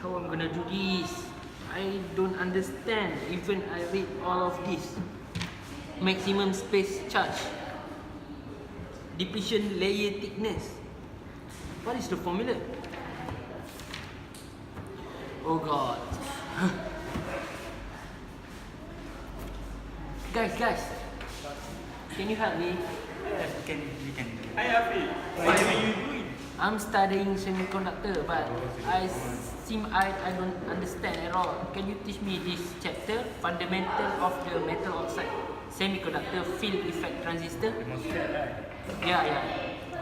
how I'm gonna do this. I don't understand. Even I read all of this. Maximum space charge, depletion layer thickness. What is the formula? Oh god. Guys, can you help me? Yes, we can. Hi Afi, what are you doing? I'm studying semiconductor, but I don't understand at all. Can you teach me this chapter, fundamental of the metal oxide semiconductor field effect transistor? The MOSFET, right? Yeah.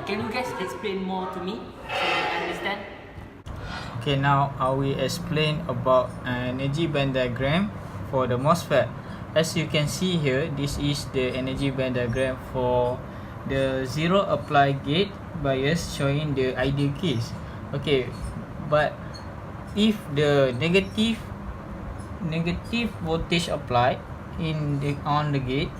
Can you guys explain more to me so I understand? Okay, now I will explain about energy band diagram for the MOSFET. As you can see here, this is the energy band diagram for the zero apply gate bias, showing the ideal case. Okay, but if the negative voltage applied on the gate,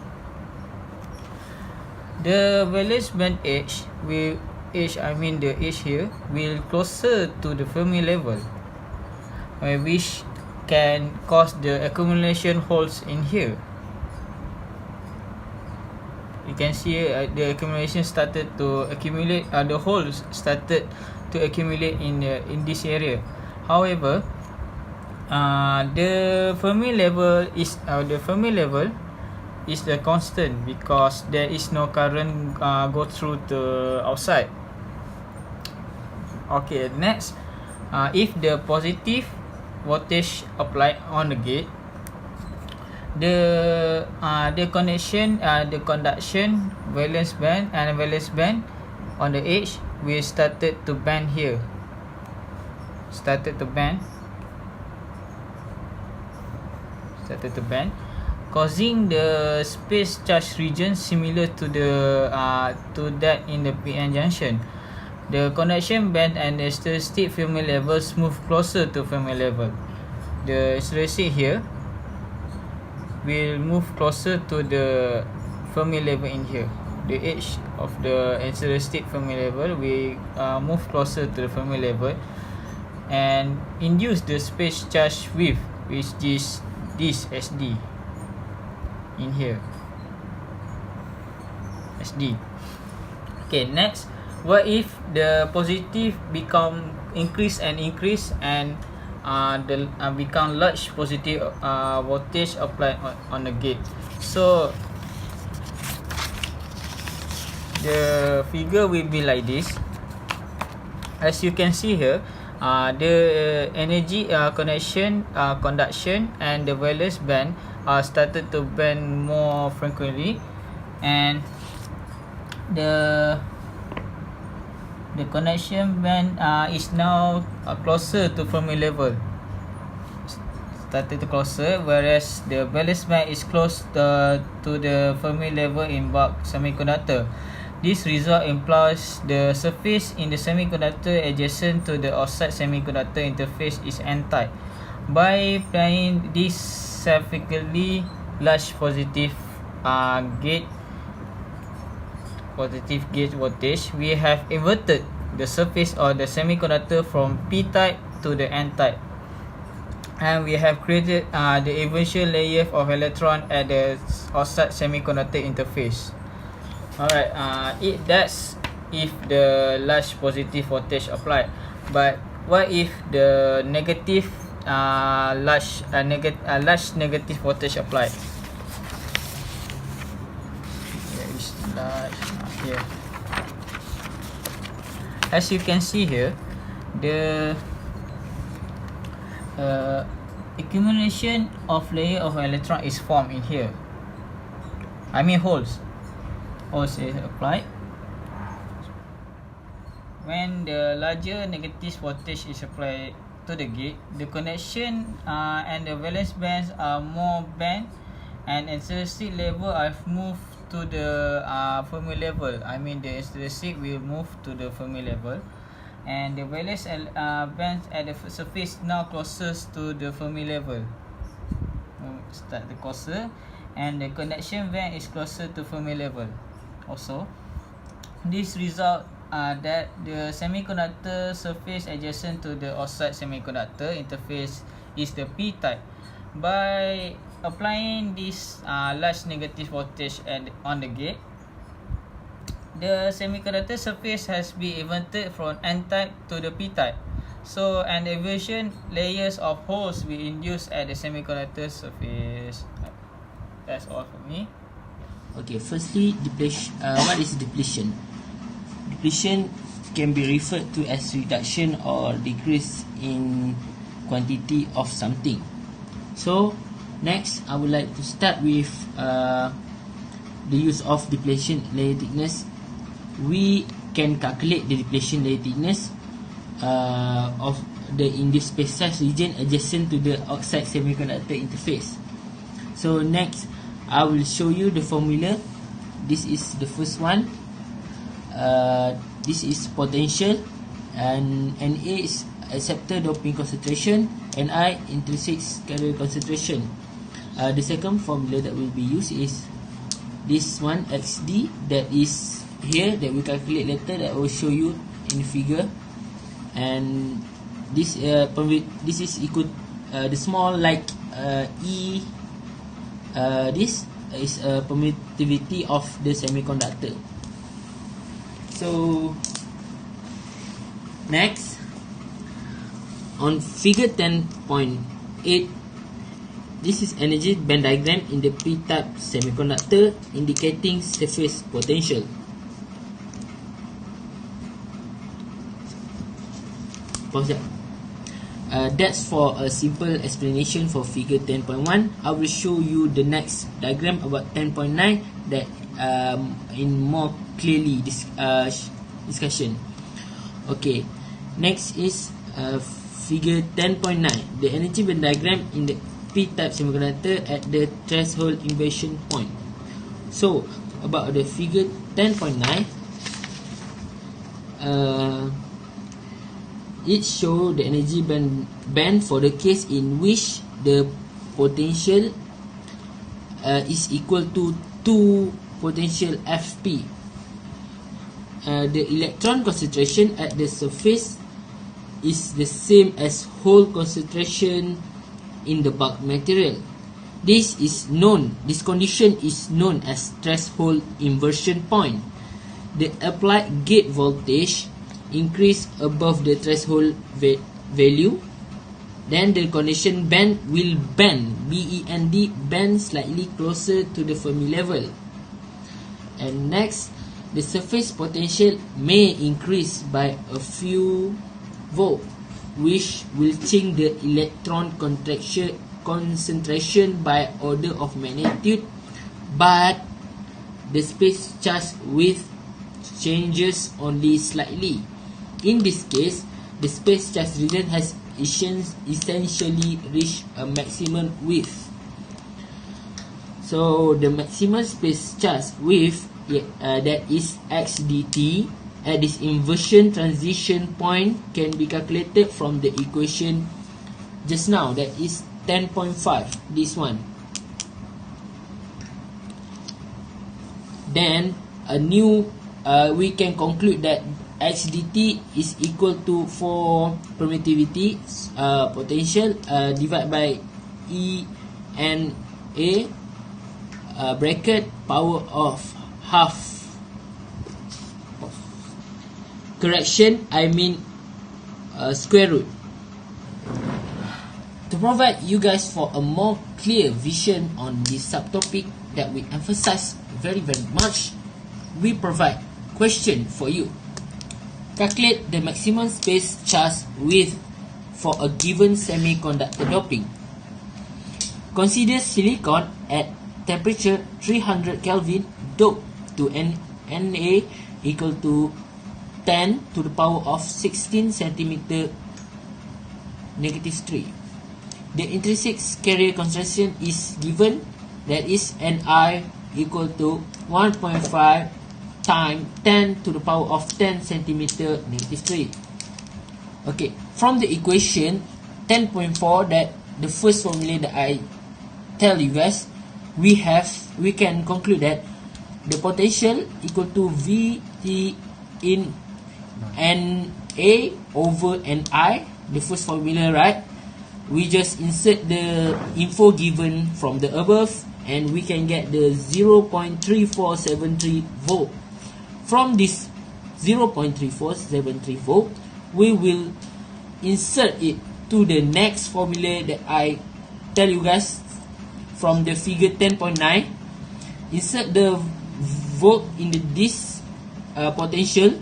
the valence band edge will the edge here will closer to the Fermi level, which can cause the accumulation holes in here. You can see the accumulation started to accumulate. The holes started to accumulate in this area. However, the Fermi level is the constant because there is no current go through the outside. Okay, next, if the positive voltage applied on the gate, the conduction valence band and valence band on the edge will started to bend here. Started to bend, causing the space charge region similar to that in the PN junction. The conduction band and the stereostate Fermi levels move closer to Fermi level. The stereostate here will move closer to the Fermi level in here. The edge of the stereostate Fermi level will move closer to the Fermi level and induce the space charge width, which is this SD in here. SD. Okay, next, what if the positive become increase and become large positive voltage applied on the gate? So the figure will be like this. As you can see here, the energy conduction and the valence band started to bend more frequently, and the conduction band is now closer to Fermi level, started to closer, whereas the valence band is close to the Fermi level in bulk semiconductor. This result implies the surface in the semiconductor adjacent to the oxide semiconductor interface is n-type. By applying this significantly large positive gate voltage, we have inverted the surface of the semiconductor from p-type to the n-type, and we have created the eventual layer of electron at the oxide semiconductor interface. Alright, that's if the large positive voltage applied. But what if the negative large negative voltage applied? Here is large. Here. As you can see here, the accumulation of layer of electron is formed in here. Holes is applied. When the larger negative voltage is applied to the gate, the connection and the valence bands are more bent, and stereostate level have moved to the Fermi level. The stereostate will move to the Fermi level, and the valence bands at the surface now closest to the Fermi level. Start the closer, and the conduction band is closer to Fermi level. Also, this result that the semiconductor surface adjacent to the oxide semiconductor interface is the p-type. By applying this large negative voltage on the gate, the semiconductor surface has been inverted from n-type to the p-type. So an inversion layers of holes will induce at the semiconductor surface. That's all for me. Okay, firstly, depletion. What is depletion? Depletion can be referred to as reduction or decrease in quantity of something. So, next, I would like to start with the use of depletion layer thickness. We can calculate the depletion layer thickness of the induced space size region adjacent to the oxide semiconductor interface. So next, I will show you the formula. This is the first one. This is potential, and Na is acceptor doping concentration, Ni intrinsic carrier concentration. The second formula that will be used is this one, XD, that is here, that we calculate later, that I will show you in the figure. And this is equal the small like E. This is a permittivity of the semiconductor. So next, on figure 10.8, this is energy band diagram in the p-type semiconductor indicating surface potential. That's for a simple explanation for figure 10.1. I will show you the next diagram about 10.9 that in more clearly discussion. Okay, next is figure 10.9, the energy band diagram in the p-type semiconductor at the threshold inversion point. So about the figure 10.9, it shows the energy band for the case in which the potential is equal to 2 potential Fp. The electron concentration at the surface is the same as hole concentration in the bulk material. This condition is known as threshold inversion point. The applied gate voltage increase above the threshold value, then the condition band will bend, bend slightly closer to the Fermi level. And next, the surface potential may increase by a few volt, which will change the electron concentration by order of magnitude, but the space charge width changes only slightly. In this case, the space charge region has essentially reached a maximum width. So the maximum space charge width, that is x dt, at this inversion transition point can be calculated from the equation just now, that is 10.5, this one. Then we can conclude that x dt is equal to, for permittivity potential, divided by E N A bracket power of half. Correction, I mean square root. To provide you guys for a more clear vision on this subtopic that we emphasize very much, we provide question for you. Calculate the maximum space charge width for a given semiconductor doping. Consider silicon at temperature 300 Kelvin doped to Na equal to 10 to the power of 16 centimeter negative 3. The intrinsic carrier concentration is given, that is Ni equal to 1.5 times 10 to the power of 10 centimeter negative 3. Okay, from the equation 10.4, that the first formula that I tell you guys, we can conclude that the potential equal to Vt in NA over NI, the first formula, right? We just insert the info given from the above and we can get the 0.3473 volt. From this 0.3473 volt, we will insert it to the next formula that I tell you guys from the figure 10.9. Insert the volt in this potential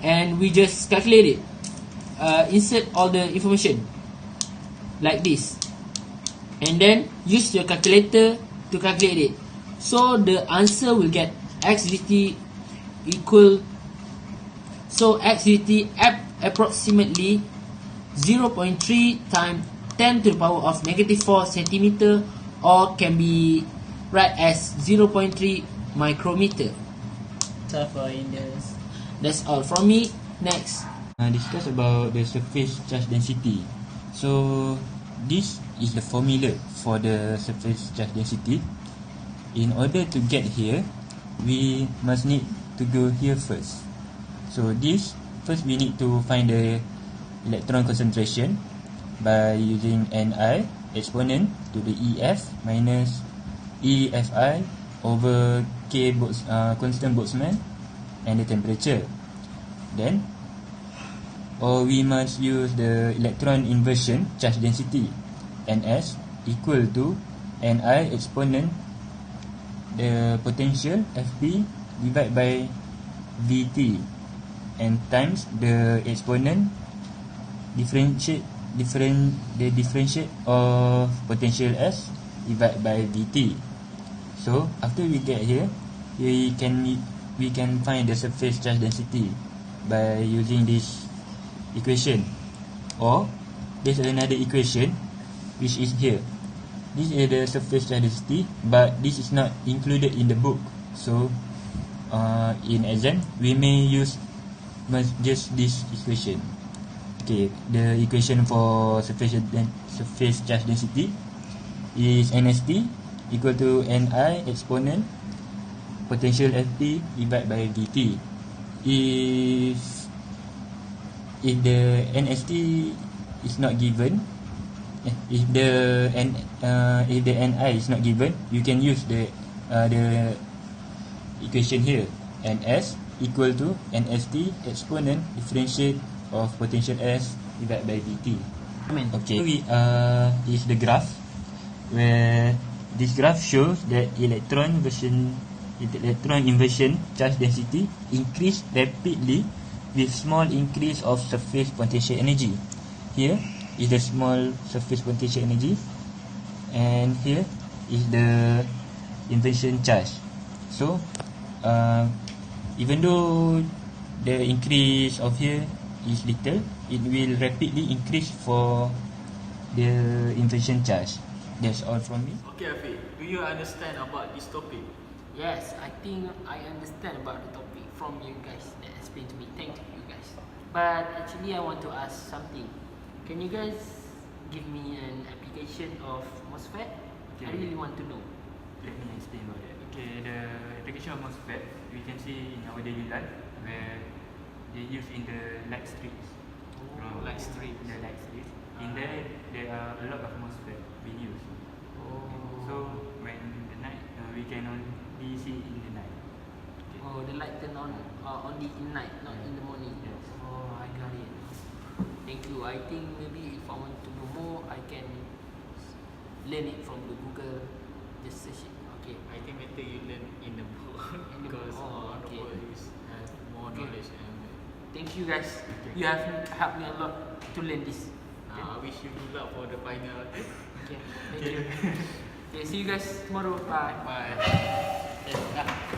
and we just calculate it. Insert all the information like this and then use your calculator to calculate it. So the answer will get x dt equal, so x dt approximately 0.3 times 10 to the power of -4 centimeter, or can be right as 0.3 micrometer. So for Indians. That's all from me. Next. Discuss about the surface charge density. So this is the formula for the surface charge density. In order to get here, we must need to go here first. So this first we need to find the electron concentration by using Ni exponent to the EF minus EFI over K constant Boltzmann and the temperature. Then or we must use the electron inversion charge density, Ns equal to Ni exponent the potential Fp divided by Vt and times the exponent differentiate of potential S divided by Vt. So after we get here, we can find the surface charge density by using this equation, or there's another equation which is here. This is the surface charge density, but this is not included in the book. So in exam we may use just this equation. Okay, the equation for surface charge density is NST equal to Ni exponent potential Fp divided by Vt. If the NST is not given, if the Ni is not given, you can use the equation here. Ns equal to NST exponent differentiate of potential S divided by Vt. Okay, is the graph where this graph shows that electron inversion charge density increase rapidly with small increase of surface potential energy. Here is the small surface potential energy, and here is the inversion charge. So even though the increase of here is little, it will rapidly increase for the inversion charge. That's all from me. Okay, Afiq, do you understand about this topic? Yes, I think I understand about the topic from you guys that explained to me. Thank you guys. But actually I want to ask something. Can you guys give me an application of MOSFET? Okay. I really want to know. Let me explain about that. Okay, the application of MOSFET we can see in our daily life where they use in the light strips. Light strips. The light strips. In there are a lot of MOSFET being used. So when the night we can only see in the night. Okay. Oh, the light turn on only in night, not in the morning. Yes. Oh, I got it. Thank you. I think maybe if I want to know more, I can learn it from the Google. Just search it. Okay. I think better you learn in the book In the because book. Oh, on the okay. book is have more Okay. knowledge and Thank you guys. You have helped me a lot to learn this. I wish you good luck for the final. Okay. Thank you. Okay, see you guys tomorrow. Bye. Bye. Yes,